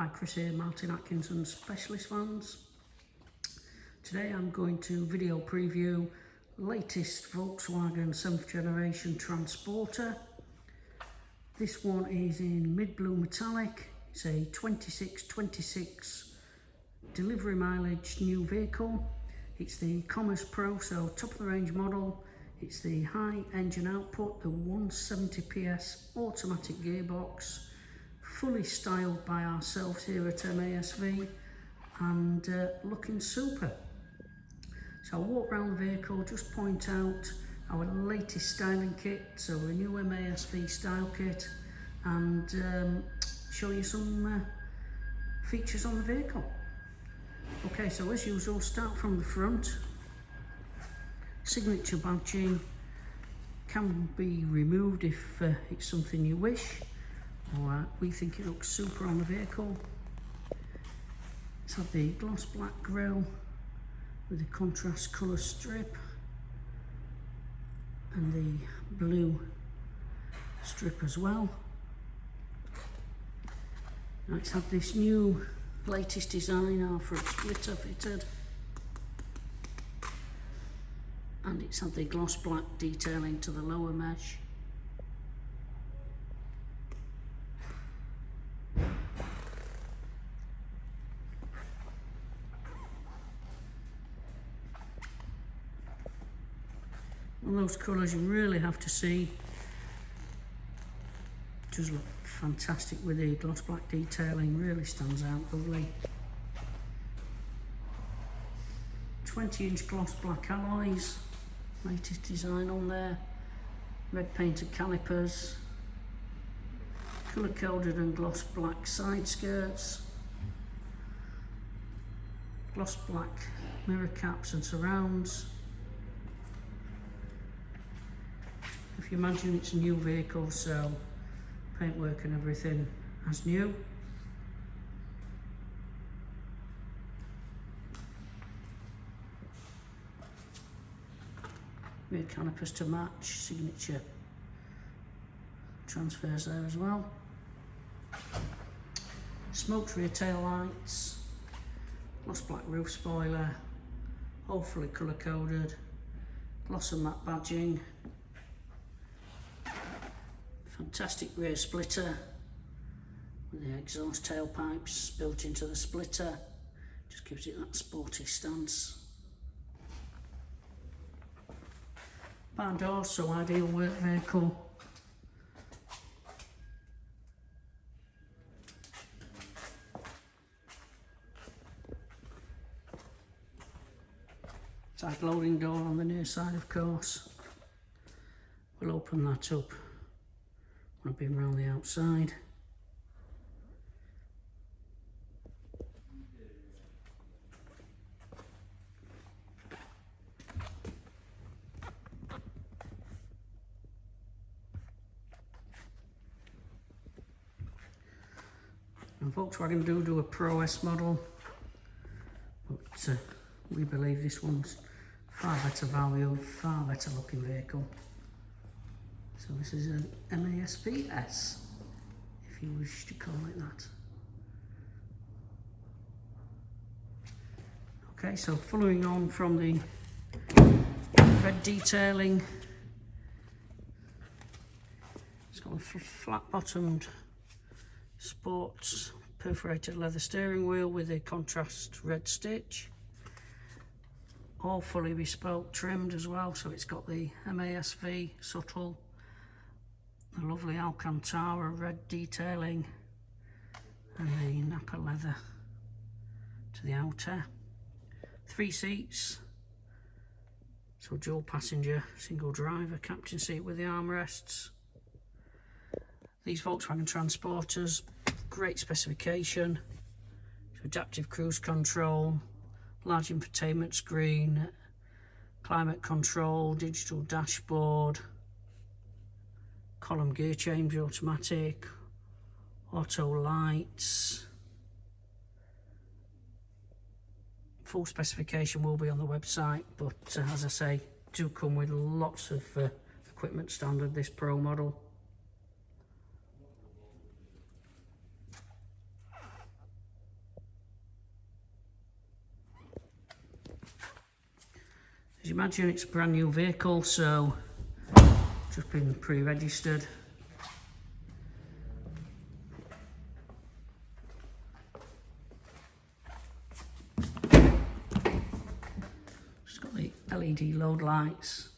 Hi, Chris here, Martin Atkinson Specialist Vans. Today I'm going to video preview latest Volkswagen 7th generation Transporter. This one is in mid-blue metallic. It's a 26 delivery mileage new vehicle. It's the Commerce Pro, so top of the range model. It's the high engine output, the 170 PS automatic gearbox, fully styled by ourselves here at MASV, and looking super. So I'll walk around the vehicle, just point out our latest styling kit, so a new MASV style kit, and show you some features on the vehicle. Okay, so as usual, start from the front. Signature badging can be removed if it's something you wish. Alright, we think it looks super on the vehicle. Let's have the gloss black grille with the contrast colour strip and the blue strip as well. Let's have this new latest design, our front splitter fitted, and it's had the gloss black detailing to the lower mesh. One of those colours you really have to see. It does look fantastic with the gloss black detailing, really stands out lovely. 20-inch gloss black alloys, latest design on there. Red painted calipers, colour coded and gloss black side skirts, gloss black mirror caps and surrounds. If you imagine it's a new vehicle, so paintwork and everything as new. Rear calipers to match, signature transfers there as well. Smoked rear tail lights, gloss black roof spoiler, all fully colour coded, gloss and matte badging. Fantastic rear splitter with the exhaust tailpipes built into the splitter, just gives it that sporty stance. Barn doors, so ideal work vehicle. Side loading door on the near side, of course. We'll open that up when I've been around the outside. And Volkswagen do a Pro S model, but we believe this one's far better value, far better looking vehicle. So this is an MASV S, if you wish to call it that. Okay, so following on from the red detailing, it's got a flat-bottomed sports perforated leather steering wheel with a contrast red stitch. All fully bespoke, trimmed as well, so it's got the MASV subtle, the lovely Alcantara red detailing, and the Napa leather to the outer. 3 seats, so dual passenger, single driver, captain seat with the armrests. These Volkswagen Transporters, great specification, so adaptive cruise control, large infotainment screen, climate control, digital dashboard, column gear change automatic, auto lights. Full specification will be on the website, but as I say, do come with lots of equipment standard, this Pro model. you imagine, it's a brand new vehicle, so just been pre-registered. It's got the LED load lights.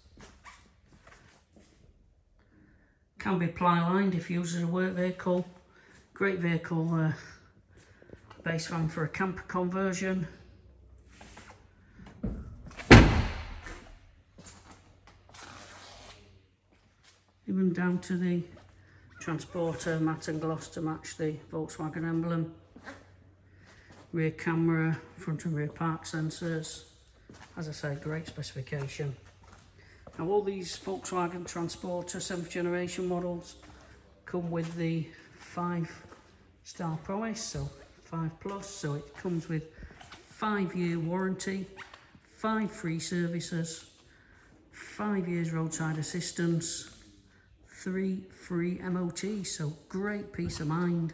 Can be ply lined if used as a work vehicle. Great vehicle, base van for a camper conversion. Even down to the transporter matte and gloss to match the Volkswagen emblem. Rear camera, front and rear park sensors. As I say, great specification. Now all these Volkswagen Transporter 7th generation models come with the 5-star promise, so 5+, so it comes with 5-year warranty, 5 free services, 5 years roadside assistance, 3 free MOT, so great peace of mind.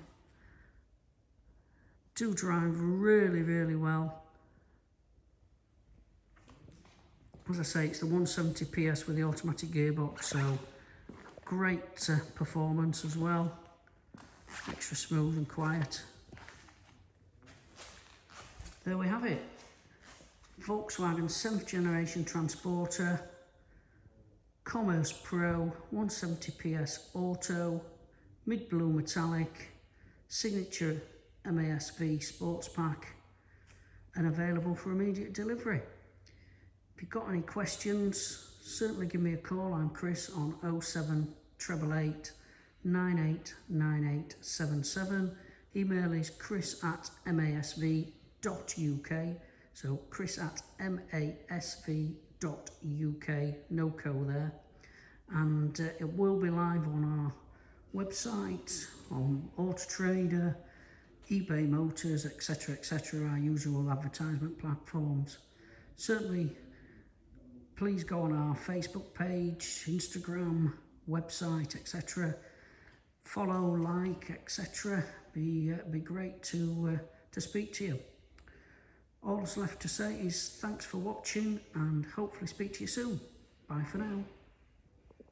Do drive really, really well. As I say, it's the 170 PS with the automatic gearbox, so great performance as well. Extra smooth and quiet. There we have it. Volkswagen 7th generation Transporter, Commerce Pro, 170 PS auto, mid-blue metallic, signature MASV sports pack, and available for immediate delivery. If you've got any questions, certainly give me a call. I'm Chris on 07888 989877. Email is chris@masv.uk. So chris@masv.uk, no co there. And it will be live on our website, on Auto Trader, eBay Motors, etc., etc., our usual advertisement platforms. Certainly, please go on our Facebook page, Instagram, website, etc. Follow, like, etc. Be great to speak to you. All that's left to say is thanks for watching and hopefully speak to you soon. Bye for now.